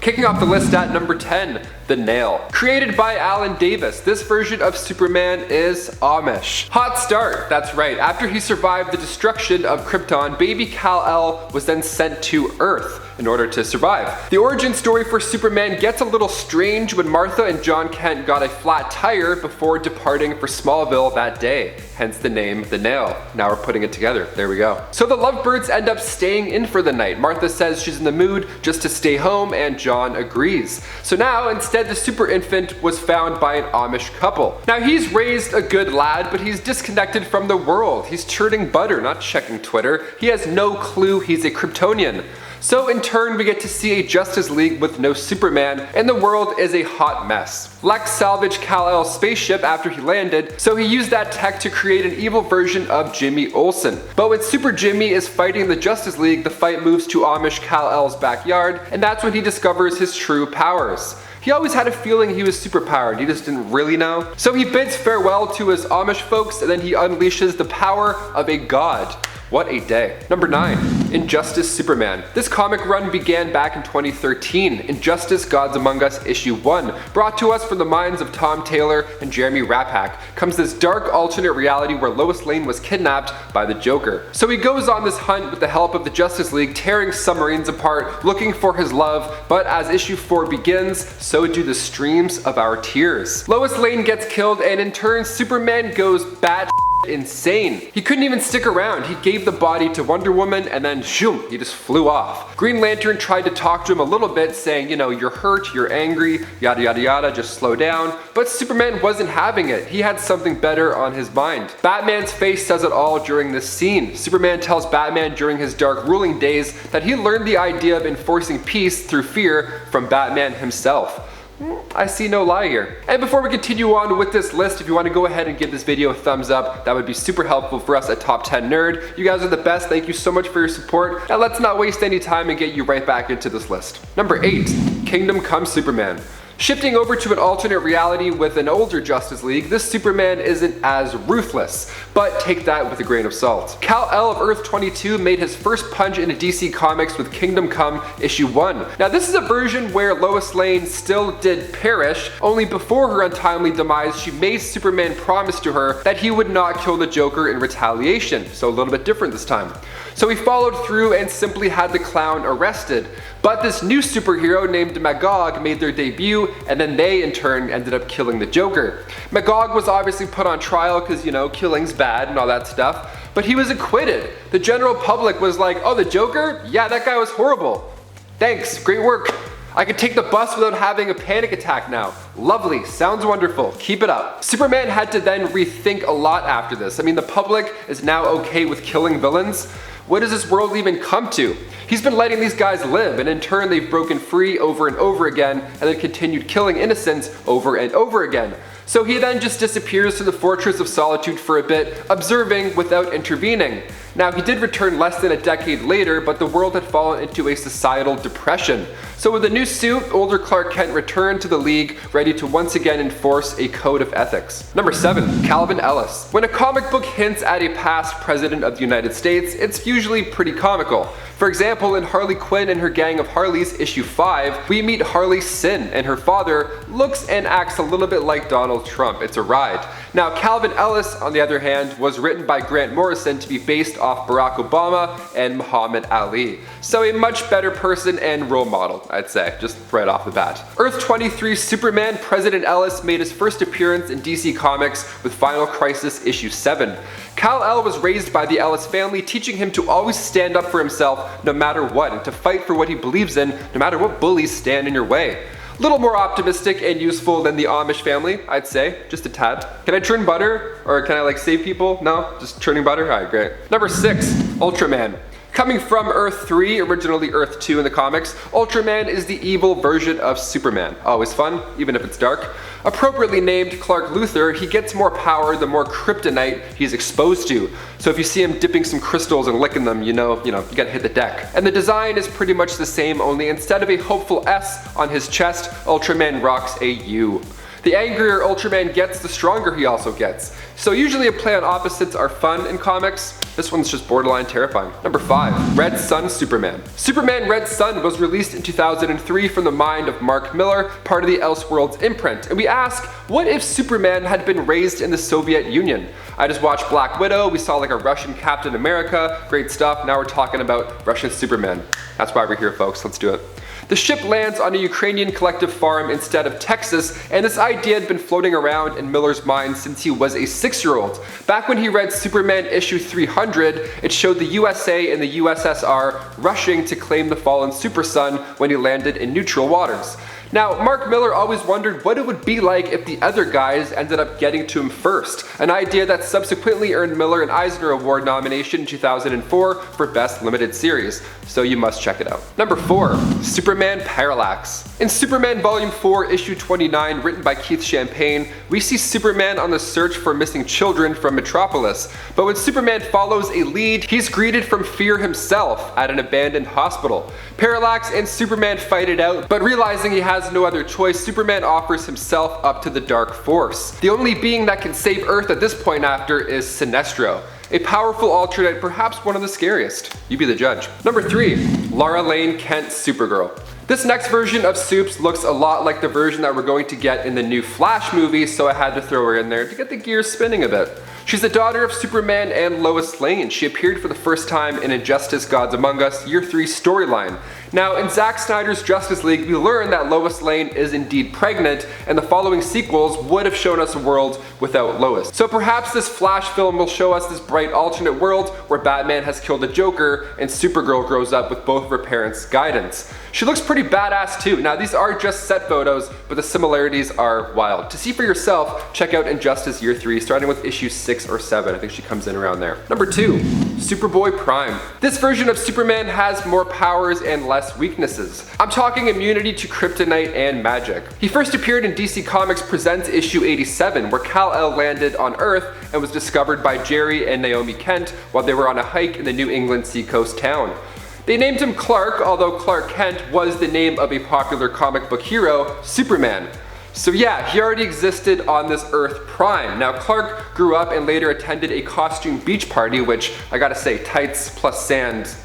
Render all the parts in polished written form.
Kicking off the list at number 10, the Nail. Created by Alan Davis, this version of Superman is Amish. Hot start, that's right. After he survived the destruction of Krypton, baby Kal-El was then sent to Earth in order to survive. The origin story for Superman gets a little strange when Martha and John Kent got a flat tire before departing for Smallville that day. Hence the name, the Nail. Now we're putting it together. There we go. So the lovebirds end up staying in for the night. Martha says she's in the mood just to stay home, and John agrees. So now instead the super infant was found by an Amish couple. Now he's raised a good lad, but he's disconnected from the world. He's churning butter, not checking Twitter. He has no clue he's a Kryptonian. So in turn we get to see a Justice League with no Superman, and the world is a hot mess. Lex salvaged Kal-El's spaceship after he landed, so he used that tech to create an evil version of Jimmy Olsen. But when Super Jimmy is fighting the Justice League, the fight moves to Amish Kal-El's backyard, and that's when he discovers his true powers. He always had a feeling he was superpowered, he just didn't really know. So he bids farewell to his Amish folks, and then he unleashes the power of a god. What a day. Number 9, Injustice Superman. This comic run began back in 2013. Injustice Gods Among Us issue 1, brought to us from the minds of Tom Taylor and Jeremy Rapak, comes this dark alternate reality where Lois Lane was kidnapped by the Joker. So he goes on this hunt with the help of the Justice League, tearing submarines apart, looking for his love, but as issue 4 begins, so do the streams of our tears. Lois Lane gets killed, and in turn Superman goes bat insane. He couldn't even stick around. He gave the body to Wonder Woman, and then shoom, he just flew off. Green Lantern tried to talk to him a little bit, saying, you know, you're hurt, you're angry, yada yada yada, just slow down. But Superman wasn't having it. He had something better on his mind. Batman's face says it all during this scene. Superman tells Batman during his dark ruling days that he learned the idea of enforcing peace through fear from Batman himself. I see no lie here. And before we continue on with this list, if you want to go ahead and give this video a thumbs up, that would be super helpful for us at Top 10 Nerd. You guys are the best. Thank you so much for your support. And let's not waste any time and get you right back into this list. Number 8, Kingdom Come Superman. Shifting over to an alternate reality with an older Justice League, this Superman isn't as ruthless, but take that with a grain of salt. Kal-El of Earth 22 made his first punch into DC Comics with Kingdom Come issue 1. Now this is a version where Lois Lane still did perish, only before her untimely demise she made Superman promise to her that he would not kill the Joker in retaliation, so a little bit different this time. So he followed through and simply had the clown arrested. But this new superhero named Magog made their debut, and then they in turn ended up killing the Joker. Magog was obviously put on trial because, you know, killing's bad and all that stuff, but he was acquitted. The general public was like, oh, the Joker? Yeah, that guy was horrible. Thanks, great work. I could take the bus without having a panic attack now. Lovely, sounds wonderful, keep it up. Superman had to then rethink a lot after this. I mean, the public is now okay with killing villains. What does this world even come to? He's been letting these guys live, and in turn they've broken free over and over again, and then continued killing innocents over and over again. So he then just disappears to the Fortress of Solitude for a bit, observing without intervening. Now he did return less than a decade later, but the world had fallen into a societal depression. So with a new suit, older Clark Kent returned to the League, ready to once again enforce a code of ethics. Number 7, Calvin Ellis. When a comic book hints at a past president of the United States, it's usually pretty comical. For example, in Harley Quinn and Her Gang of Harleys issue 5, we meet Harley Sin, and her father looks and acts a little bit like Donald Trump. It's a ride. Now Calvin Ellis, on the other hand, was written by Grant Morrison to be based off Barack Obama and Muhammad Ali. So a much better person and role model, I'd say, just right off the bat. Earth 23 Superman President Ellis made his first appearance in DC Comics with Final Crisis issue 7. Kal-El was raised by the Ellis family, teaching him to always stand up for himself no matter what, and to fight for what he believes in no matter what bullies stand in your way. Little more optimistic and useful than the Amish family, I'd say, just a tad. Can I churn butter? Or can I like save people? No? Just churning butter? Alright, great. Number 6, Ultraman. Coming from Earth 3, originally Earth 2 in the comics, Ultraman is the evil version of Superman. Always fun, even if it's dark. Appropriately named Clark Luthor, he gets more power the more kryptonite he's exposed to. So if you see him dipping some crystals and licking them, you know, you gotta hit the deck. And the design is pretty much the same, only instead of a hopeful S on his chest, Ultraman rocks a U. The angrier Ultraman gets, the stronger he also gets. So usually a play on opposites are fun in comics. This one's just borderline terrifying. Number 5, Red Sun Superman. Superman Red Sun was released in 2003 from the mind of Mark Millar, part of the Elseworlds imprint. And we ask, what if Superman had been raised in the Soviet Union? I just watched Black Widow, we saw like a Russian Captain America, great stuff. Now we're talking about Russian Superman. That's why we're here, folks, let's do it. The ship lands on a Ukrainian collective farm instead of Texas, and this idea had been floating around in Millar's mind since he was a 6-year-old. Back when he read Superman issue 300, it showed the USA and the USSR rushing to claim the fallen Super Son when he landed in neutral waters. Now, Mark Millar always wondered what it would be like if the other guys ended up getting to him first, an idea that subsequently earned Millar an Eisner Award nomination in 2004 for Best Limited Series, so you must check it out. Number 4, Superman Parallax. In Superman Volume 4, Issue 29, written by Keith Champagne, we see Superman on the search for missing children from Metropolis, but when Superman follows a lead, he's greeted from fear himself at an abandoned hospital. Parallax and Superman fight it out, but realizing he has no other choice, Superman offers himself up to the Dark Force. The only being that can save Earth at this point after is Sinestro, a powerful alternate, perhaps one of the scariest. You be the judge. Number 3, Lara Lane Kent Supergirl. This next version of Supes looks a lot like the version that we're going to get in the new Flash movie, so I had to throw her in there to get the gears spinning a bit. She's the daughter of Superman and Lois Lane. She appeared for the first time in Injustice Gods Among Us Year 3 storyline. Now, in Zack Snyder's Justice League, we learn that Lois Lane is indeed pregnant, and the following sequels would have shown us a world without Lois. So perhaps this Flash film will show us this bright alternate world where Batman has killed the Joker and Supergirl grows up with both of her parents' guidance. She looks pretty badass too. Now, these are just set photos, but the similarities are wild. To see for yourself, check out Injustice Year 3, starting with issue 6 or 7. I think she comes in around there. Number 2, Superboy Prime. This version of Superman has more powers and less weaknesses. I'm talking immunity to kryptonite and magic. He first appeared in DC Comics Presents issue 87, where Kal-El landed on Earth and was discovered by Jerry and Naomi Kent while they were on a hike in the New England seacoast town. They named him Clark, although Clark Kent was the name of a popular comic book hero, Superman. So yeah, he already existed on this Earth Prime. Now, Clark grew up and later attended a costume beach party, which I gotta say, tights plus sand,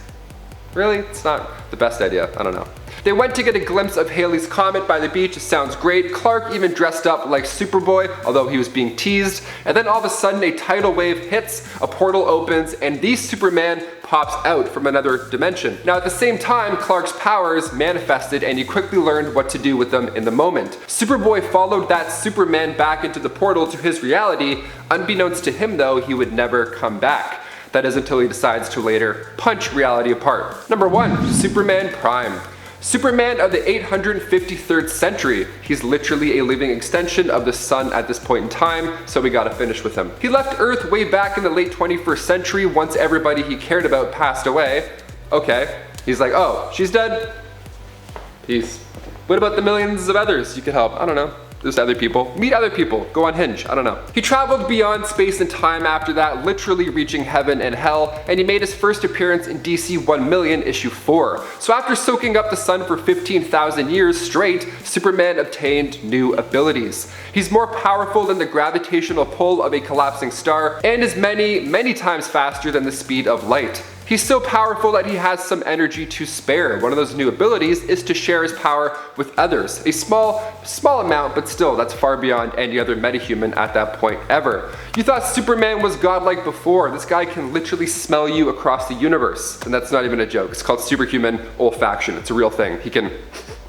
really? It's not the best idea, I don't know. They went to get a glimpse of Halley's Comet by the beach. It sounds great. Clark even dressed up like Superboy, although he was being teased. And then all of a sudden a tidal wave hits, a portal opens, and the Superman pops out from another dimension. Now at the same time, Clark's powers manifested and he quickly learned what to do with them in the moment. Superboy followed that Superman back into the portal to his reality. Unbeknownst to him though, he would never come back. That is until he decides to later punch reality apart. Number 1, Superman Prime. Superman of the 853rd century. He's literally a living extension of the sun at this point in time, so we gotta finish with him. He left Earth way back in the late 21st century once everybody he cared about passed away. Okay, he's like, oh, she's dead? Peace. What about the millions of others you could help? I don't know. There's other people. Meet other people. Go on Hinge. I don't know. He traveled beyond space and time after that, literally reaching heaven and hell, and he made his first appearance in DC 1 Million issue 4. So after soaking up the sun for 15,000 years straight, Superman obtained new abilities. He's more powerful than the gravitational pull of a collapsing star, and is many, many times faster than the speed of light. He's so powerful that he has some energy to spare. One of those new abilities is to share his power with others. A small amount, but still, that's far beyond any other metahuman at that point ever. You thought Superman was godlike before. This guy can literally smell you across the universe. And that's not even a joke. It's called superhuman olfaction. It's a real thing. He can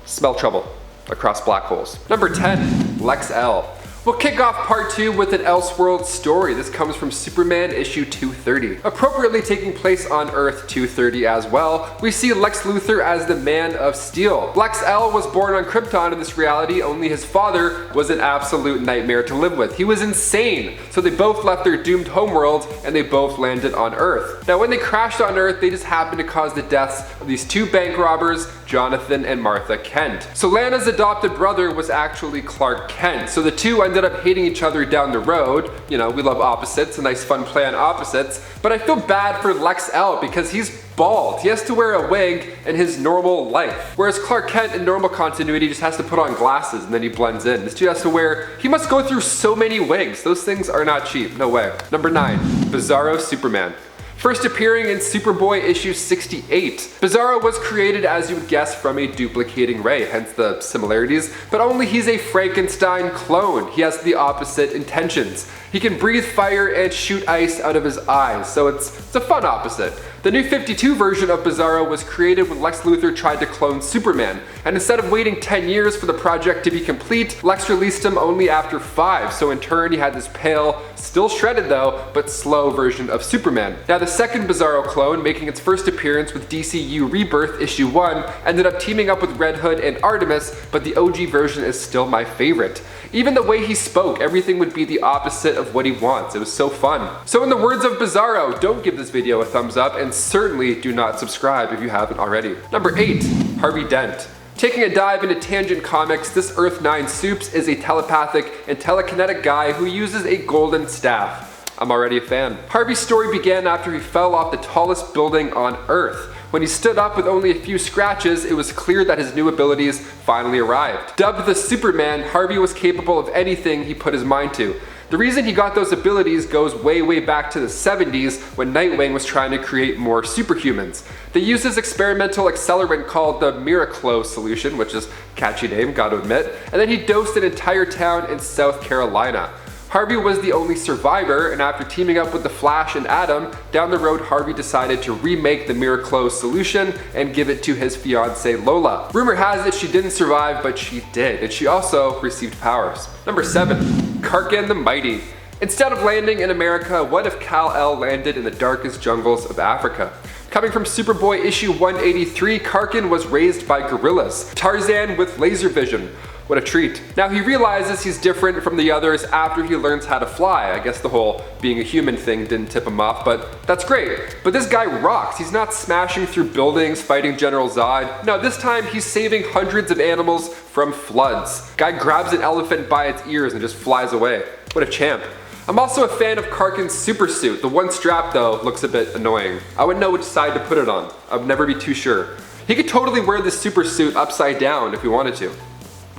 smell trouble across black holes. Number 10, Lex-L. We'll kick off part 2 with an Elseworld story. This comes from Superman issue 230. Appropriately taking place on Earth 230 as well, we see Lex Luthor as the Man of Steel. Lex-L was born on Krypton in this reality, only his father was an absolute nightmare to live with. He was insane, so they both left their doomed homeworld and they both landed on Earth. Now when they crashed on Earth, they just happened to cause the deaths of these 2 bank robbers, Jonathan and Martha Kent. So Lana's adopted brother was actually Clark Kent. So the two ended up hating each other down the road. You know, we love opposites, a nice fun play on opposites. But I feel bad for Lex-L because he's bald. He has to wear a wig in his normal life. Whereas Clark Kent in normal continuity just has to put on glasses and then he blends in. This dude has to wear, he must go through so many wigs. Those things are not cheap, no way. Number 9, Bizarro Superman. First appearing in Superboy issue 68. Bizarro was created, as you would guess, from a duplicating ray, hence the similarities, but only he's a Frankenstein clone. He has the opposite intentions. He can breathe fire and shoot ice out of his eyes, so it's a fun opposite. The new 52 version of Bizarro was created when Lex Luthor tried to clone Superman, and instead of waiting 10 years for the project to be complete, Lex released him only after 5, so in turn he had this pale, still shredded though, but slow version of Superman. Now the second Bizarro clone, making its first appearance with DCU Rebirth issue 1, ended up teaming up with Red Hood and Artemis, but the OG version is still my favorite. Even the way he spoke, everything would be the opposite of what he wants. It was so fun. So in the words of Bizarro, don't give this video a thumbs up and certainly do not subscribe if you haven't already. Number 8, Harvey Dent. Taking a dive into Tangent Comics, this Earth 9 Supes is a telepathic and telekinetic guy who uses a golden staff. I'm already a fan. Harvey's story began after he fell off the tallest building on Earth. When he stood up with only a few scratches, it was clear that his new abilities finally arrived. Dubbed the Superman, Harvey was capable of anything he put his mind to. The reason he got those abilities goes way back to the 70s when Nightwing was trying to create more superhumans. They used this experimental accelerant called the Miraclo solution, which is a catchy name, gotta admit, and then he dosed an entire town in South Carolina. Harvey was the only survivor, and after teaming up with the Flash and Atom, down the road Harvey decided to remake the Miraclo solution and give it to his fiancée Lola. Rumor has it she didn't survive, but she did, and she also received powers. Number 7, KARKAN the Mighty. Instead of landing in America, what if Kal-El landed in the darkest jungles of Africa? Coming from Superboy issue 183, KARKAN was raised by gorillas. Tarzan with laser vision. What a treat. Now he realizes he's different from the others after he learns how to fly. I guess the whole being a human thing didn't tip him off, but that's great. But this guy rocks. He's not smashing through buildings, fighting General Zod. No, this time he's saving hundreds of animals from floods. Guy grabs an elephant by its ears and just flies away. What a champ. I'm also a fan of KARKAN's super suit. The one strap though looks a bit annoying. I wouldn't know which side to put it on. I'd never be too sure. He could totally wear this super suit upside down if he wanted to.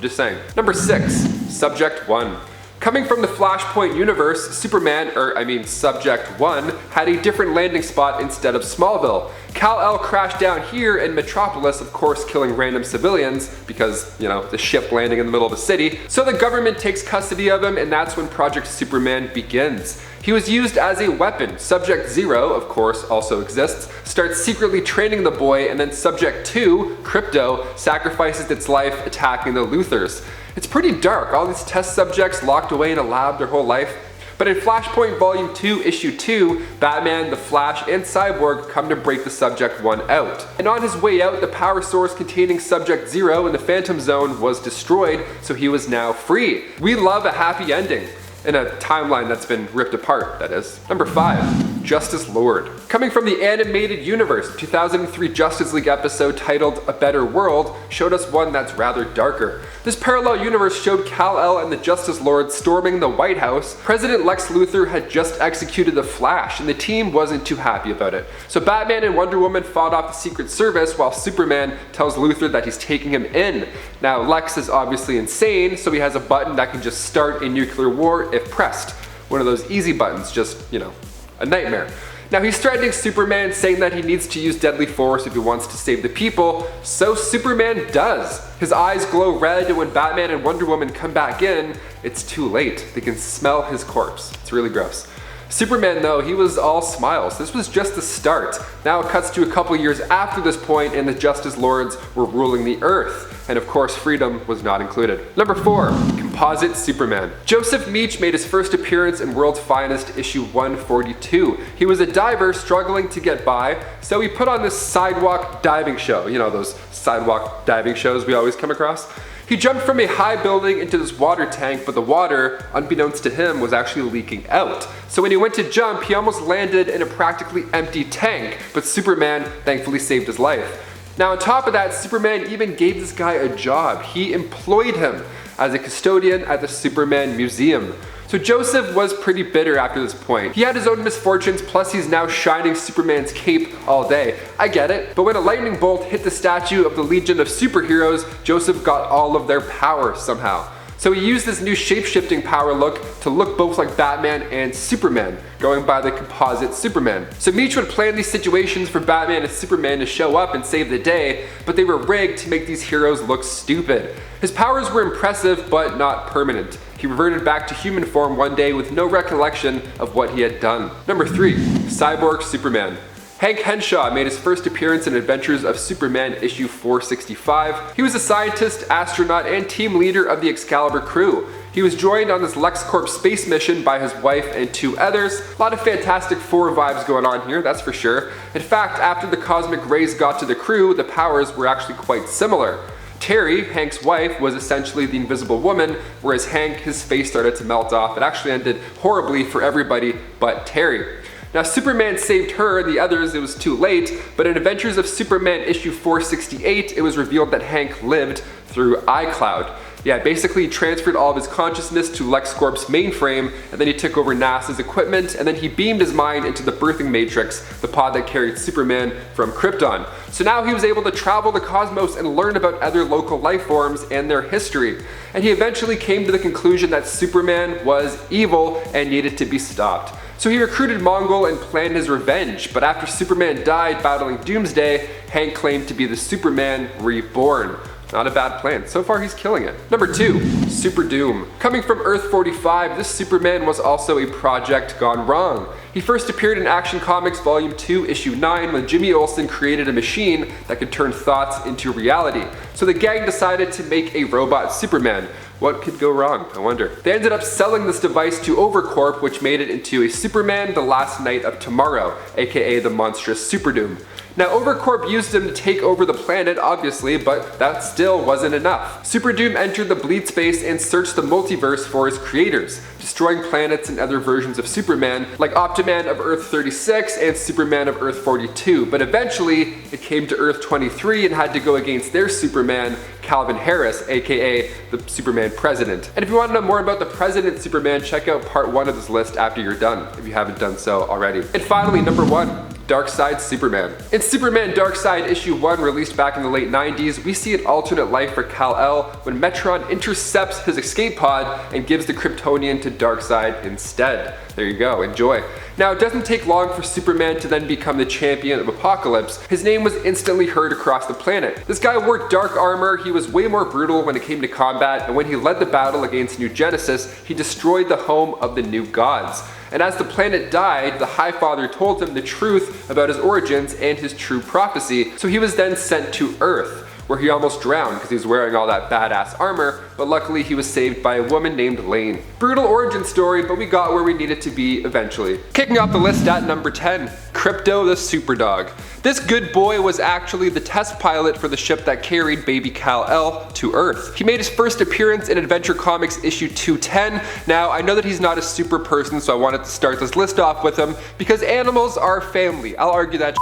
Just saying. Number 6, Subject 1. Coming from the Flashpoint universe, Subject 1 had a different landing spot instead of Smallville. Kal-El crashed down here in Metropolis, of course killing random civilians because, you know, the ship landing in the middle of the city. So the government takes custody of him and that's when Project Superman begins. He was used as a weapon. Subject 0, of course, also exists, starts secretly training the boy, and then Subject 2, KRYPTO, sacrifices its life attacking the Luthors. It's pretty dark, all these test subjects locked away in a lab their whole life. But in Flashpoint Volume 2, Issue 2, Batman, the Flash, and Cyborg come to break the Subject 1 out. And on his way out, the power source containing Subject 0 in the Phantom Zone was destroyed, so he was now free. We love a happy ending. In a timeline that's been ripped apart, that is. Number 5, Justice Lord. Coming from the animated universe, 2003 Justice League episode titled A Better World showed us one that's rather darker. This parallel universe showed Kal-El and the Justice Lord storming the White House. President Lex Luthor had just executed the Flash, and the team wasn't too happy about it. So Batman and Wonder Woman fought off the Secret Service while Superman tells Luthor that he's taking him in. Now Lex is obviously insane, so he has a button that can just start a nuclear war if pressed. One of those easy buttons, just, you know, a nightmare. Now he's threatening Superman, saying that he needs to use deadly force if he wants to save the people, so Superman does. His eyes glow red, and when Batman and Wonder Woman come back in, it's too late. They can smell his corpse. It's really gross. Superman though, he was all smiles. This was just the start. Now it cuts to a couple years after this point and the Justice Lords were ruling the Earth. And of course freedom was not included. Number 4, Composite Superman. Joseph Meach made his first appearance in World's Finest issue 142. He was a diver struggling to get by, so he put on this sidewalk diving show. You know, those sidewalk diving shows we always come across. He jumped from a high building into this water tank, but the water, unbeknownst to him, was actually leaking out. So when he went to jump, he almost landed in a practically empty tank, but Superman thankfully saved his life. Now on top of that, Superman even gave this guy a job. He employed him as a custodian at the Superman Museum. So Joseph was pretty bitter after this point. He had his own misfortunes, plus he's now shining Superman's cape all day. I get it, but when a lightning bolt hit the statue of the Legion of Superheroes, Joseph got all of their power somehow. So he used this new shape-shifting power look to look both like Batman and Superman, going by the composite Superman. So Meech would plan these situations for Batman and Superman to show up and save the day, but they were rigged to make these heroes look stupid. His powers were impressive, but not permanent. He reverted back to human form one day with no recollection of what he had done. Number 3. Cyborg Superman. Hank Henshaw made his first appearance in Adventures of Superman issue 465. He was a scientist, astronaut, and team leader of the Excalibur crew. He was joined on this LexCorp space mission by his wife and 2 others. A lot of Fantastic Four vibes going on here, that's for sure. In fact, after the cosmic rays got to the crew, the powers were actually quite similar. Terry, Hank's wife, was essentially the Invisible Woman, whereas Hank, his face started to melt off. It actually ended horribly for everybody but Terry. Now Superman saved her, the others it was too late, but in Adventures of Superman issue 468, it was revealed that Hank lived through iCloud. Yeah, basically he transferred all of his consciousness to LexCorp's mainframe, and then he took over NASA's equipment, and then he beamed his mind into the birthing matrix, the pod that carried Superman from Krypton. So now he was able to travel the cosmos and learn about other local life forms and their history. And he eventually came to the conclusion that Superman was evil and needed to be stopped. So he recruited Mongol and planned his revenge, but after Superman died battling Doomsday, Hank claimed to be the Superman reborn. Not a bad plan. So far he's killing it. Number 2, SUPERDOOM. Coming from Earth 45, this Superman was also a project gone wrong. He first appeared in Action Comics Volume 2, Issue 9 when Jimmy Olsen created a machine that could turn thoughts into reality. So the gang decided to make a robot Superman. What could go wrong, I wonder? They ended up selling this device to Overcorp, which made it into a Superman the Last Night of Tomorrow, aka the monstrous SUPERDOOM. Now Overcorp used him to take over the planet, obviously, but that still wasn't enough. SUPERDOOM entered the bleed space and searched the multiverse for his creators, destroying planets and other versions of Superman, like Optiman of Earth 36 and Superman of Earth 42, but eventually it came to Earth 23 and had to go against their Superman, Calvin Harris, aka the Superman President. And if you want to know more about the President Superman, check out part 1 of this list after you're done, if you haven't done so already. And finally, number 1. Darkseid Superman. In Superman Darkseid issue 1 released back in the late 90s, we see an alternate life for Kal-El when Metron intercepts his escape pod and gives the Kryptonian to Darkseid instead. There you go, enjoy. Now it doesn't take long for Superman to then become the champion of Apocalypse. His name was instantly heard across the planet. This guy wore dark armor, he was way more brutal when it came to combat, and when he led the battle against New Genesis, he destroyed the home of the New Gods. And as the planet died, the High Father told him the truth about his origins and his true prophecy, so he was then sent to Earth, where he almost drowned because he was wearing all that badass armor, but luckily he was saved by a woman named Lane. Brutal origin story, but we got where we needed to be eventually. Kicking off the list at number 10, KRYPTO the SUPERDOG. This good boy was actually the test pilot for the ship that carried baby Kal-El to Earth. He made his first appearance in Adventure Comics issue 210. Now, I know that he's not a super person, so I wanted to start this list off with him because animals are family. I'll argue that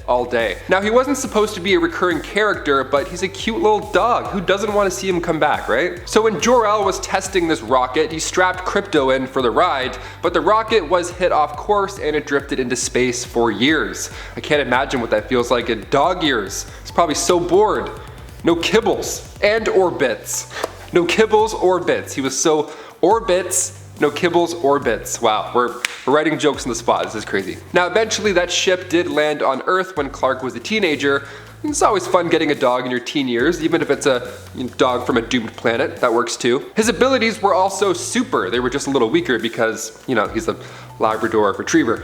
all day. Now, he wasn't supposed to be a recurring character, but he's a cute little dog. Who doesn't want to see him come back, right? So when Jor-El was testing this rocket, he strapped KRYPTO in for the ride, but the rocket was hit off course and it drifted into space for years. I can't imagine what that feels like in dog years. It's probably so bored. No kibbles and orbits. No kibbles or bits. He was so orbits. No kibbles or bits. Wow, we're writing jokes on the spot. This is crazy. Now, eventually that ship did land on Earth when Clark was a teenager. It's always fun getting a dog in your teen years, even if it's a dog from a doomed planet. That works too. His abilities were also super. They were just a little weaker because, he's a Labrador Retriever.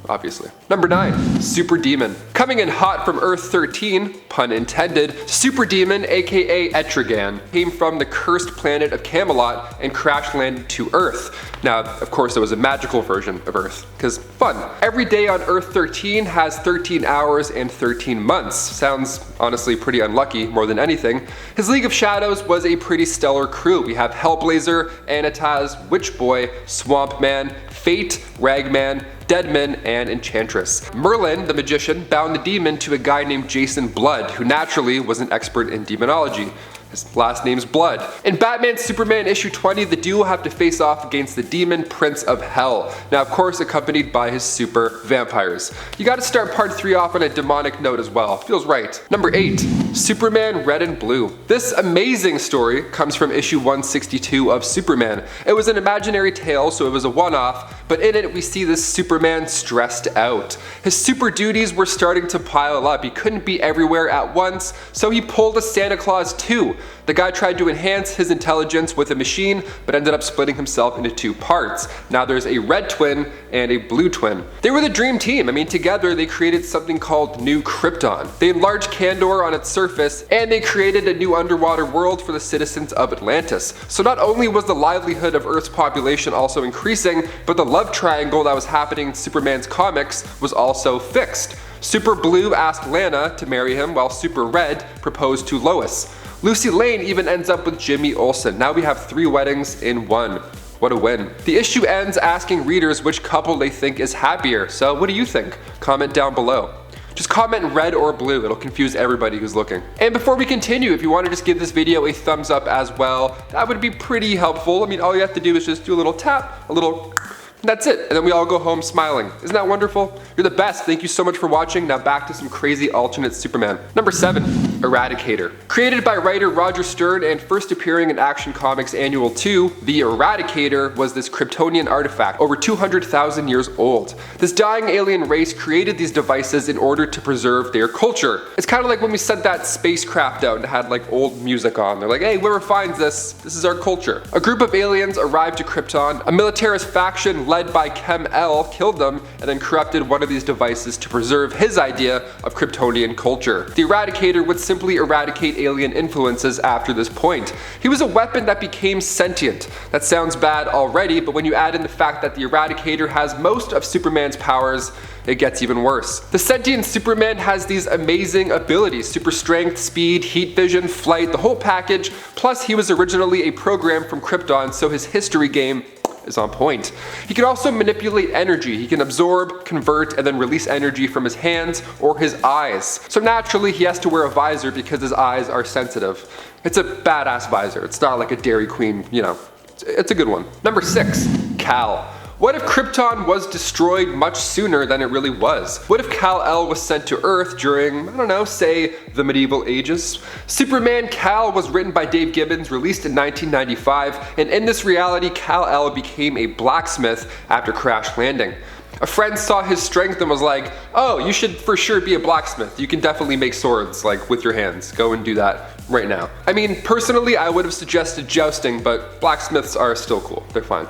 Obviously. Number 9, SUPERDEMON. Coming in hot from Earth 13, pun intended, SUPERDEMON, aka Etrigan, came from the cursed planet of Camelot and crash landed to Earth. Now, of course, there was a magical version of Earth, because fun. Every day on Earth 13 has 13 hours and 13 months. Sounds honestly pretty unlucky, more than anything. His League of Shadows was a pretty stellar crew. We have Hellblazer, Anataz, Witchboy, Swamp Man, Fate, Ragman, Deadman, and Enchantress. Merlin, the magician, bound the demon to a guy named Jason Blood, who naturally was an expert in demonology. His last name's Blood. In Batman Superman issue 20, the duo have to face off against the demon Prince of Hell. Now, of course, accompanied by his super vampires. You gotta start part 3 off on a demonic note as well. Feels right. Number 8. Superman Red and Blue. This amazing story comes from issue 162 of Superman. It was an imaginary tale, so it was a one-off, but in it we see this Superman stressed out. His super duties were starting to pile up. He couldn't be everywhere at once, so he pulled a Santa Claus too. The guy tried to enhance his intelligence with a machine, but ended up splitting himself into 2 parts. Now there's a red twin and a blue twin. They were the dream team. I mean, together they created something called New Krypton. They enlarged Kandor on its surface, and they created a new underwater world for the citizens of Atlantis. So not only was the livelihood of Earth's population also increasing, but the love triangle that was happening in Superman's comics was also fixed. Super Blue asked Lana to marry him, while Super Red proposed to Lois. Lucy Lane even ends up with Jimmy Olsen. Now we have 3 weddings in 1. What a win. The issue ends asking readers which couple they think is happier. So what do you think? Comment down below. Just comment red or blue, it'll confuse everybody who's looking. And before we continue, if you want to just give this video a thumbs up as well, that would be pretty helpful. I mean, all you have to do is just do a little tap, a little... That's it, and then we all go home smiling. Isn't that wonderful? You're the best. Thank you so much for watching. Now back to some crazy alternate Superman. Number 7, Eradicator. Created by writer Roger Stern and first appearing in Action Comics Annual 2, the Eradicator was this Kryptonian artifact over 200,000 years old. This dying alien race created these devices in order to preserve their culture. It's kind of like when we sent that spacecraft out and it had like old music on. They're like, hey, whoever finds this is our culture. A group of aliens arrived to Krypton. A militarist faction led by Kal-El killed them and then corrupted one of these devices to preserve his idea of Kryptonian culture. The Eradicator would simply eradicate alien influences after this point. He was a weapon that became sentient. That sounds bad already, but when you add in the fact that the Eradicator has most of Superman's powers, it gets even worse. The sentient Superman has these amazing abilities: super strength, speed, heat vision, flight, the whole package. Plus he was originally a program from Krypton, so his history game is on point. He can also manipulate energy. He can absorb, convert, and then release energy from his hands or his eyes. So naturally he has to wear a visor because his eyes are sensitive. It's a badass visor. It's not like a Dairy Queen, you know. It's a good one. Number 6, Kal. What if Krypton was destroyed much sooner than it really was? What if Kal-El was sent to Earth during, I don't know, say the medieval ages? Superman Kal was written by Dave Gibbons, released in 1995, and in this reality Kal-El became a blacksmith after crash landing. A friend saw his strength and was like, oh, you should for sure be a blacksmith. You can definitely make swords, like with your hands. Go and do that right now. I mean, personally I would have suggested jousting, but blacksmiths are still cool. They're fine.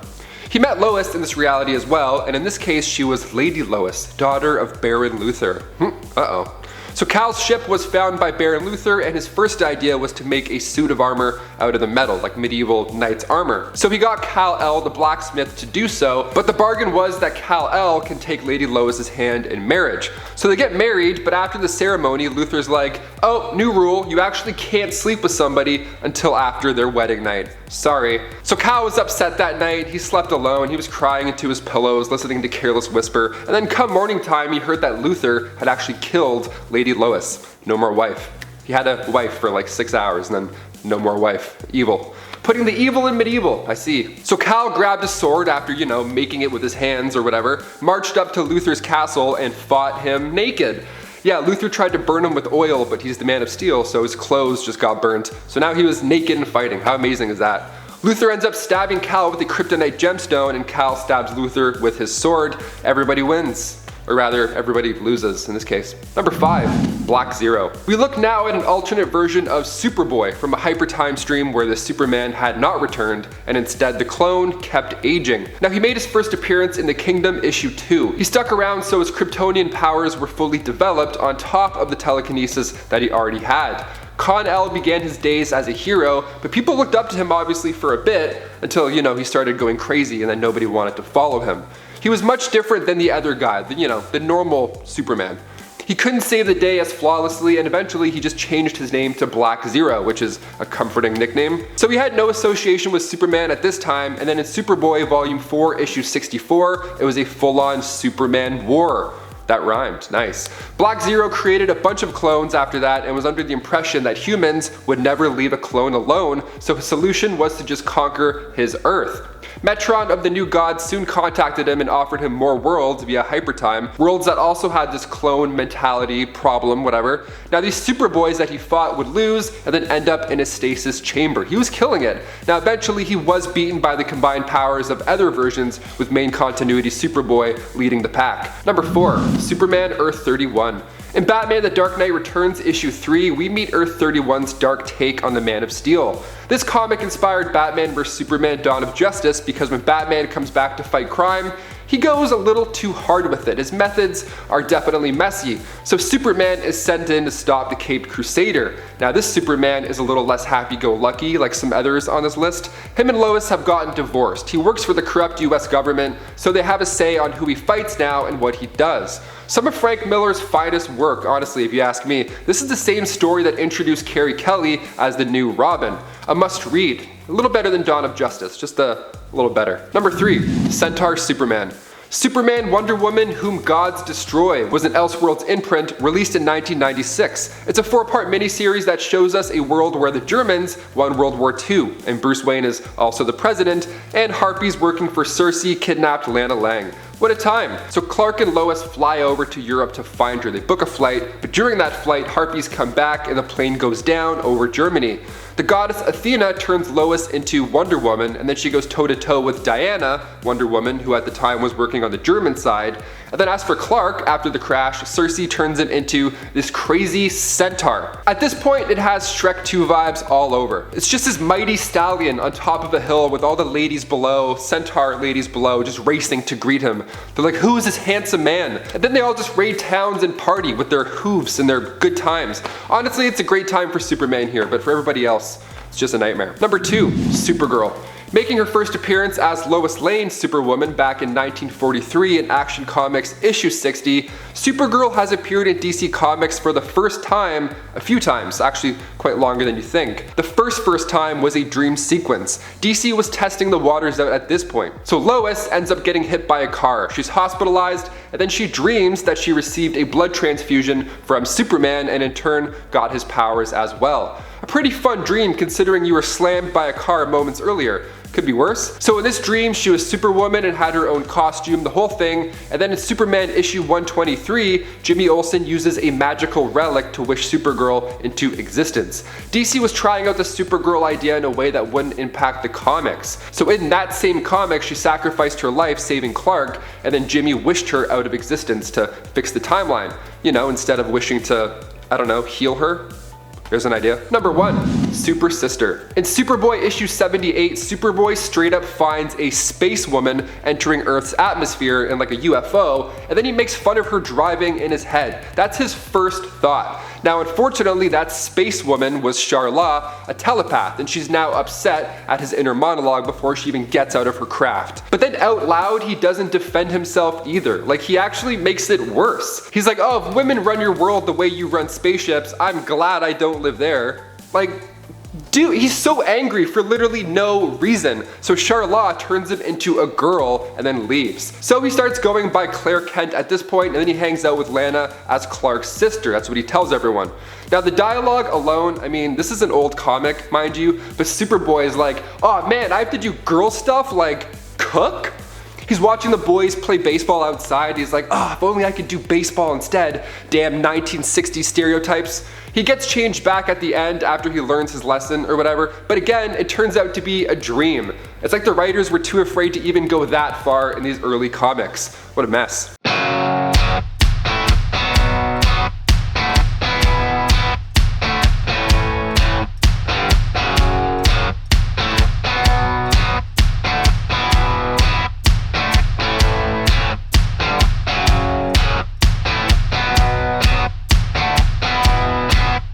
He met Lois in this reality as well, and in this case she was Lady Lois, daughter of Baron Luthor. Uh-oh. So Kal's ship was found by Baron Luthor, and his first idea was to make a suit of armor out of the metal, like medieval knight's armor. So he got Kal-El the blacksmith to do so, but the bargain was that Kal-El can take Lady Lois's hand in marriage. So they get married, but after the ceremony, Luthor's like, oh, new rule, you actually can't sleep with somebody until after their wedding night. Sorry. So Kal was upset that night. He slept alone. He was crying into his pillows, listening to Careless Whisper, and then come morning time, he heard that Luthor had actually killed Lady Lois. No more wife. He had a wife for like 6 hours and then no more wife. Evil. Putting the evil in medieval, I see. So Kal grabbed a sword after, you know, making it with his hands or whatever, marched up to Luthor's castle and fought him naked. Yeah, Luthor tried to burn him with oil, but he's the Man of Steel, so his clothes just got burnt. So now he was naked and fighting. How amazing is that? Luthor ends up stabbing Kal with the kryptonite gemstone, and Kal stabs Luthor with his sword. Everybody wins. Or rather, everybody loses in this case. Number 5, Black Zero. We look now at an alternate version of Superboy from a hyper time stream where the Superman had not returned, and instead the clone kept aging. Now he made his first appearance in the Kingdom issue 2. He stuck around so his Kryptonian powers were fully developed on top of the telekinesis that he already had. Kon-El began his days as a hero, but people looked up to him obviously for a bit until, you know, he started going crazy and then nobody wanted to follow him. He was much different than the other guy, the normal Superman. He couldn't save the day as flawlessly, and eventually he just changed his name to Black Zero, which is a comforting nickname. So he had no association with Superman at this time, and then in Superboy Volume 4, Issue 64, it was a full-on Superman war. That rhymed, nice. Black Zero created a bunch of clones after that and was under the impression that humans would never leave a clone alone, so his solution was to just conquer his Earth. Metron of the New Gods soon contacted him and offered him more worlds via Hypertime, worlds that also had this clone mentality problem, whatever. Now these Superboys that he fought would lose and then end up in a stasis chamber. He was killing it. Now eventually he was beaten by the combined powers of other versions, with main continuity Superboy leading the pack. Number 4. Superman Earth 31. In Batman The Dark Knight Returns issue 3, we meet Earth 31's dark take on the Man of Steel. This comic inspired Batman vs Superman Dawn of Justice because when Batman comes back to fight crime, he goes a little too hard with it. His methods are definitely messy. So Superman is sent in to stop the Caped Crusader. Now this Superman is a little less happy-go-lucky like some others on this list. Him and Lois have gotten divorced. He works for the corrupt US government, so they have a say on who he fights now and what he does. Some of Frank Miller's finest work, honestly, if you ask me. This is the same story that introduced Carrie Kelly as the new Robin. A must read. A little better than Dawn of Justice, just a little better. Number 3. Centaur Superman. Superman Wonder Woman Whom Gods Destroy was an Elseworlds imprint released in 1996. It's a 4-part miniseries that shows us a world where the Germans won World War II, and Bruce Wayne is also the president, and Harpy's working for Cersei kidnapped Lana Lang. What a time. So Clark and Lois fly over to Europe to find her. They book a flight, but during that flight, Harpies come back and the plane goes down over Germany. The goddess Athena turns Lois into Wonder Woman, and then she goes toe-to-toe with Diana, Wonder Woman, who at the time was working on the German side. And then as for Clark, after the crash, Cersei turns him into this crazy centaur. At this point, it has Shrek 2 vibes all over. It's just this mighty stallion on top of a hill with all the ladies below, centaur ladies below, just racing to greet him. They're like, who is this handsome man? And then they all just raid towns and party with their hooves and their good times. Honestly, it's a great time for Superman here, but for everybody else, it's just a nightmare. Number 2, Supergirl. Making her first appearance as Lois Lane Superwoman back in 1943 in Action Comics issue 60, Supergirl has appeared in DC Comics for the first time a few times, actually quite longer than you think. The first time was a dream sequence. DC was testing the waters out at this point. So Lois ends up getting hit by a car. She's hospitalized, and then she dreams that she received a blood transfusion from Superman and in turn got his powers as well. A pretty fun dream considering you were slammed by a car moments earlier. Could be worse. So in this dream, she was Superwoman and had her own costume, the whole thing, and then in Superman issue 123, Jimmy Olsen uses a magical relic to wish Supergirl into existence. DC was trying out the Supergirl idea in a way that wouldn't impact the comics. So in that same comic, she sacrificed her life saving Clark, and then Jimmy wished her out of existence to fix the timeline. You know, instead of wishing to, I don't know, heal her. Here's an idea. Number 1, Super Sister. In Superboy issue 78, Superboy straight up finds a space woman entering Earth's atmosphere in like a UFO, and then he makes fun of her driving in his head. That's his first thought. Now unfortunately, that space woman was Charla, a telepath, and she's now upset at his inner monologue before she even gets out of her craft. But then out loud, he doesn't defend himself either. Like, he actually makes it worse. He's like, oh, if women run your world the way you run spaceships, I'm glad I don't live there. Like, dude, he's so angry for literally no reason. So Charla turns him into a girl and then leaves. So he starts going by Claire Kent at this point, and then he hangs out with Lana as Clark's sister. That's what he tells everyone. Now the dialogue alone, I mean, this is an old comic, mind you, but Superboy is like, oh man, I have to do girl stuff like cook? He's watching the boys play baseball outside. He's like, oh, if only I could do baseball instead. Damn 1960s stereotypes. He gets changed back at the end after he learns his lesson or whatever, but again, it turns out to be a dream. It's like the writers were too afraid to even go that far in these early comics. What a mess.